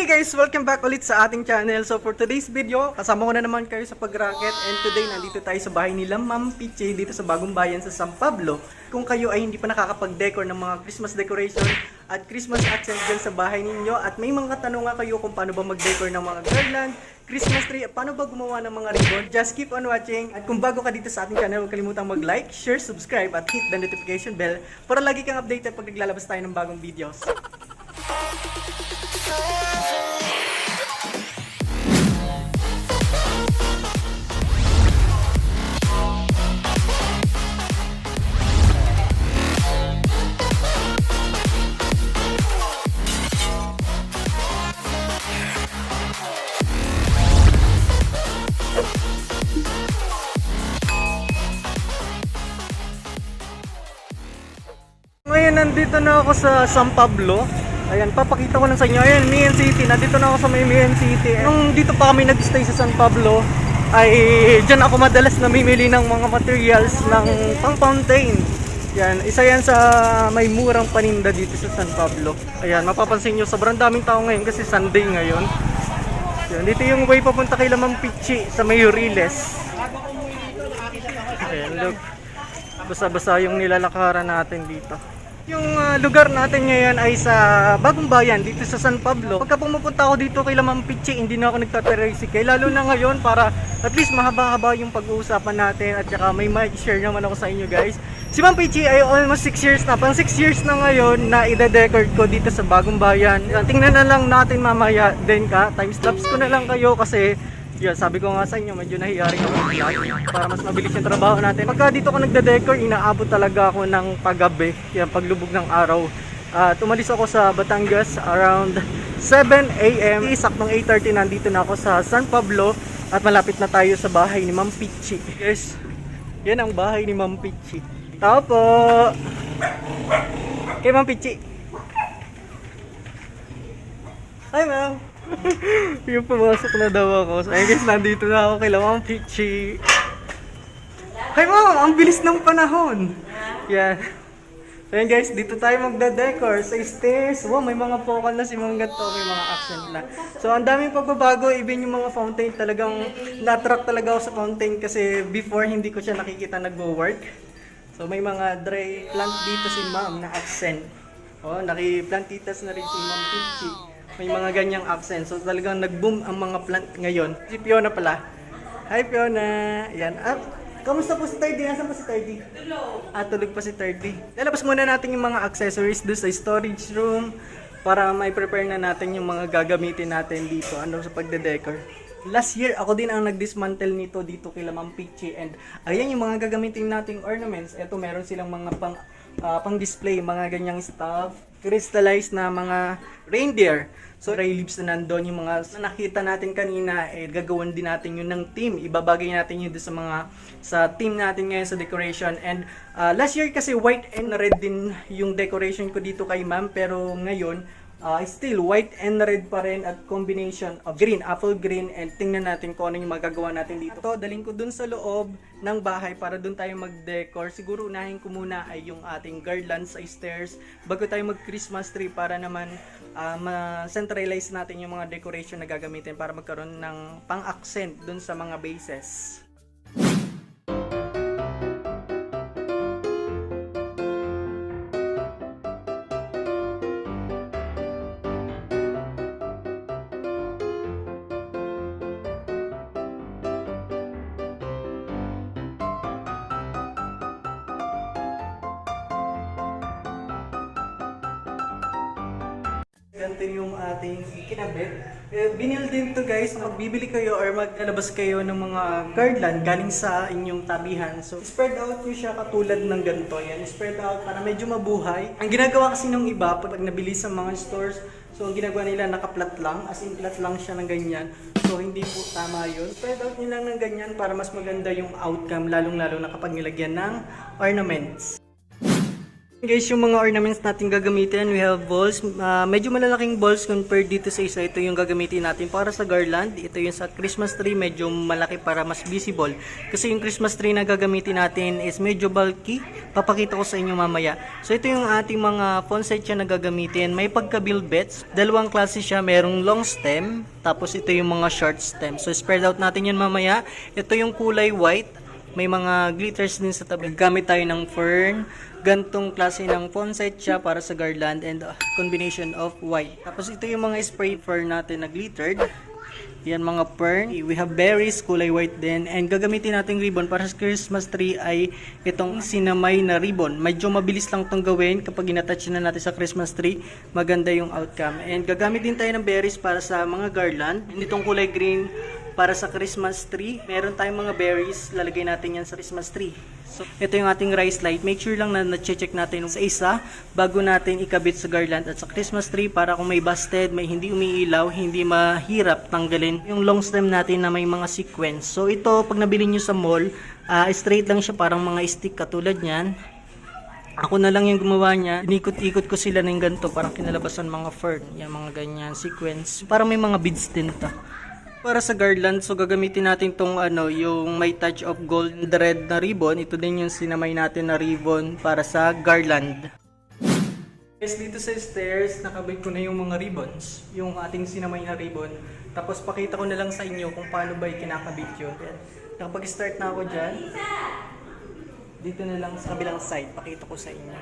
Hey guys! Welcome back ulit sa ating channel. So for today's video, kasama ko na naman kayo sa pag-racket. And today, nandito tayo sa bahay nila Ma'am Piche dito sa Bagong Bayan sa San Pablo. Kung kayo ay hindi pa nakakapag-decor ng mga Christmas decoration at Christmas accent dyan sa bahay ninyo, at may mga katanungan kayo kung paano ba mag-decor ng mga garland, Christmas tree, paano ba gumawa ng mga ribbon, just keep on watching. At kung bago ka dito sa ating channel, huwag kalimutang mag-like, share, subscribe at hit the notification bell para lagi kang updated pag naglalabas tayo ng bagong videos. Ngayon, nandito na ako sa San Pablo. Ayan, papakita ko lang sa inyo. Ayan, Mian City. Nandito na ako sa Mian City. Nung dito pa kami nag-stay sa San Pablo, ay dyan ako madalas namimili ng mga materials ng pang-fountain. Yan, isa yan sa may murang paninda dito sa San Pablo. Ayan, mapapansin nyo, sobrang daming tao ngayon kasi Sunday ngayon. Yan, dito yung way papunta kay Ma'am Piche sa may Riles. Ayan, look. Basa-basa yung nilalakaran natin dito. Yung lugar natin ngayon ay sa Bagong Bayan, dito sa San Pablo. Pagka pumupunta ako dito kay Ma'am Piche, hindi na ako nagtatricycle. Lalo na ngayon para at least mahaba-haba yung pag-uusapan natin. At saka may share naman ako sa inyo guys. Si Ma'am Piche ay almost 6 years na. Pang 6 years na ngayon na ide-decor ko dito sa Bagong Bayan. Tingnan na lang natin mamaya din ka. Time-lapse ko na lang kayo kasi yan, sabi ko nga sa inyo, medyo nahiyaring ako mag-vlog para mas mabilis yung trabaho natin. Pagka dito ko nagde-decor, inaabot talaga ako ng paggabi, yan, paglubog ng araw. Tumalis ako sa Batangas around 7 AM. Saktong 8:30 nandito na ako sa San Pablo at malapit na tayo sa bahay ni Ma'am Piche. Yes, yan ang bahay ni Ma'am Piche. Tao po! Kay Ma'am Piche. Hi ma'am! Yung pumasok na daw ako. So, I guess nandito na ako kay Ma'am Piche. Hi ma'am! Ang bilis ng panahon! Yan. So yun guys, dito tayo magda-decor sa stairs. Wow, may mga focal na si Ma'am Ingat to. May mga accent na. So ang daming pagbabago. Even yung mga fountain, talagang na-attract talaga ako sa fountain. Kasi before hindi ko siya nakikita nagwo-work. So may mga dry plant dito si Ma'am na accent. Oh, naki-plantitas na rin si Ma'am Piche. May mga ganyang accent. So talagang nag-boom ang mga plant ngayon. Si Fiona pala. Hi Fiona. Yan. At kamusta po si Tardy? Nasaan po si Tardy? Tulog. Tulog pa si Tardy. Lalabas muna natin yung mga accessories doon sa storage room para may prepare na natin yung mga gagamitin natin dito sa pagde-decor. Last year, ako din ang nag-dismantle nito dito kay Ma'am Piche. And ayan yung mga gagamitin nating ornaments. Ito meron silang mga pang-display, mga ganyang stuff. Crystallized na mga reindeer. So, dry leaves na nandun, yung mga nakita natin kanina, gagawin din natin yun ng team. Ibabagay natin yun sa team natin ngayon sa decoration. And last year kasi white and red din yung decoration ko dito kay Ma'am. Pero ngayon, still white and red pa rin at combination of green, apple green, and tingnan natin kung ano yung magagawa natin dito. Ito, daling ko dun sa loob ng bahay para dun tayo mag-decor. Siguro unahin ko muna ay yung ating garland sa stairs bago tayo mag-Christmas tree para naman ma-centralize natin yung mga decoration na gagamitin para magkaroon ng pang-accent dun sa mga bases. Ganito yung ating kinabit. Binil din to guys, magbibili kayo or maglalabas kayo ng mga garland galing sa inyong tabihan. So, spread out nyo siya katulad ng ganito. Yan, spread out para medyo mabuhay. Ang ginagawa kasi ng iba, pag nabili sa mga stores, so ang ginagawa nila nakaplat lang, as in flat lang siya ng ganyan. So, hindi po tama yun. Spread out nyo lang ng ganyan para mas maganda yung outcome, lalong-lalo na kapag nilagyan ng ornaments. Guys, yung mga ornaments natin gagamitin, we have balls. Medyo malalaking balls compared dito sa isa. Ito yung gagamitin natin para sa garland. Ito yung sa Christmas tree, medyo malaki para mas visible. Kasi yung Christmas tree na gagamitin natin is medyo bulky. Papakita ko sa inyo mamaya. So ito yung ating mga poinsettia na gagamitin. May pagka-bilbets. Dalawang klase siya. Merong long stem. Tapos ito yung mga short stem. So spread out natin yun mamaya. Ito yung kulay white. May mga glitters din sa tabi. Gamit tayo ng fern. Gantong klase ng poinsettia para sa garland and combination of white. Tapos ito yung mga spray fern natin na glittered. Yan mga fern. We have berries, kulay white din. And gagamitin natin ribbon para sa Christmas tree ay itong sinamay na ribbon. Medyo mabilis lang itong gawin kapag inattach na natin sa Christmas tree. Maganda yung outcome. And gagamit din tayo ng berries para sa mga garland. And itong kulay green para sa Christmas tree. Meron tayong mga berries. Lalagay natin yan sa Christmas tree. So, ito yung ating rice light. Make sure lang na na-check natin sa isa bago natin ikabit sa garland at sa Christmas tree para kung may busted, may hindi umiilaw, hindi mahirap tanggalin yung long stem natin na may mga sequence. So ito, pag nabili nyo sa mall, straight lang siya, parang mga stick katulad nyan. Ako na lang yung gumawa niya. Inikot-ikot ko sila ng ganito, parang kinalabasan mga fern. Yan, mga ganyan sequence. Parang may mga beads din to. Para sa garland, so gagamitin natin tong yung may touch of gold red na ribbon. Ito din yung sinamay natin na ribbon para sa garland. Guys, dito sa stairs, nakabit ko na yung mga ribbons. Yung ating sinamay na ribbon. Tapos pakita ko na lang sa inyo kung paano ba kinakabit yun. Nakapag-start na ako dyan. Dito na lang sa kabilang side, pakita ko sa inyo.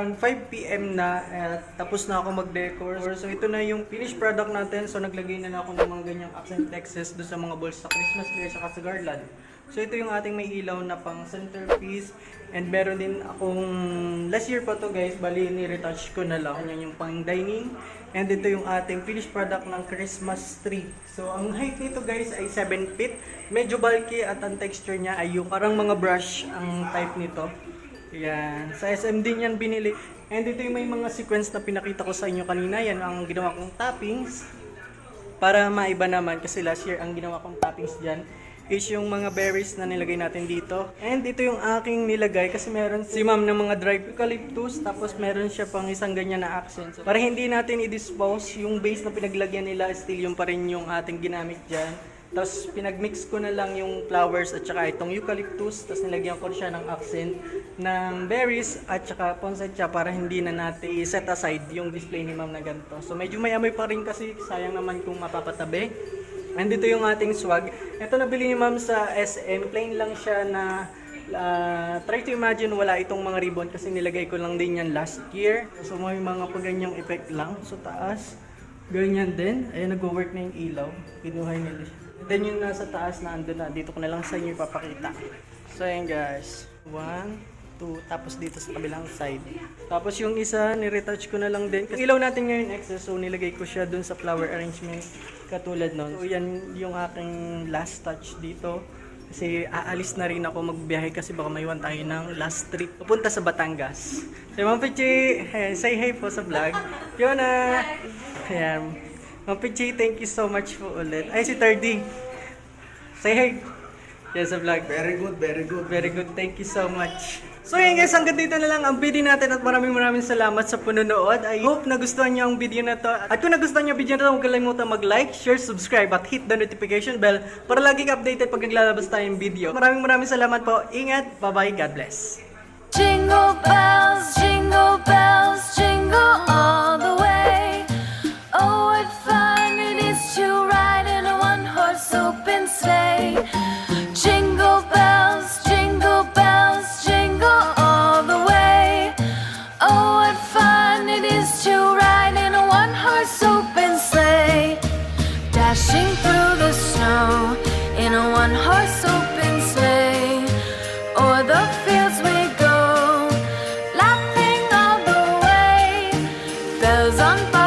around 5 PM na at tapos na ako mag-decor. So ito na yung finished product natin. So naglagay na ako ng mga ganyang accent texts doon sa mga balls sa Christmas tree at sa garland. So ito yung ating may ilaw na pang centerpiece. And meron din akong, last year pa to guys, bali ni-retouch ko na lang. Yan yung pang dining. And ito yung ating finished product ng Christmas tree. So ang height nito guys ay 7 feet. Medyo bulky at ang texture niya ay yung parang mga brush ang type nito. Yan. Sa SM din yan binili. And ito yung may mga sequence na pinakita ko sa inyo kanina. Yan ang ginawa kong toppings. Para maiba naman kasi last year ang ginawa kong toppings dyan is yung mga berries na nilagay natin dito. And ito yung aking nilagay kasi meron si ma'am ng mga dried eucalyptus tapos meron siya pang isang ganyan na accent. So, para hindi natin i-dispose, yung base na pinaglagyan nila still yung pa rin yung ating ginamit dyan. Tapos pinagmix ko na lang yung flowers at saka itong eucalyptus. Tapos nilagyan ko siya ng accent ng berries at saka poinsettia para hindi na natin i-set aside yung display ni ma'am na ganito. So medyo may amoy pa rin kasi sayang naman kung mapapatabi. And dito yung ating swag. Ito nabili ni ma'am sa SM. Plain lang siya na try to imagine wala itong mga ribbon kasi nilagay ko lang din yan last year. So may mga paganyang effect lang. So taas, ganyan din. Ayan, nag-work na yung ilaw. Pinuhay nila. Then yung nasa taas na andun na. Dito ko na lang sa inyo ipapakita. So ayan guys. 1, 2, tapos dito sa kabilang side. Tapos yung isa, ni-retouch ko na lang din. Kasi ilaw natin ngayon excess, so nilagay ko siya dun sa flower arrangement katulad nun. So yan yung aking last touch dito. Kasi aalis na rin ako magbiyahe kasi baka maiwan tayo ng last trip papunta sa Batangas. So Ma'am Pichi, say hi po sa vlog. Fiona! Ayan. Ma'am Pichi, thank you so much po ulit. Ay, si Tardy. Say hi. Yes, sa vlog. Very good, very good. Very good. Thank you so much. So yun guys, hanggang dito na lang ang video natin at maraming salamat sa panonood. I hope nagustuhan nyo ang video na to. At kung nagustuhan nyo ang video na to, huwag kalimutan mag-like, share, subscribe at hit the notification bell para laging updated pag naglalabas tayong video. Maraming salamat po. Ingat. Bye-bye. God bless. Jingle bells, jingle all the way. Oh, what fun it is to ride in a one-horse open sleigh. Jingle bells, jingle all the way. Oh, what fun it is to ride in a one-horse open sleigh. Dashing through the snow in a one-horse open sleigh. O'er the fields we go, laughing all the way. Bells on fire.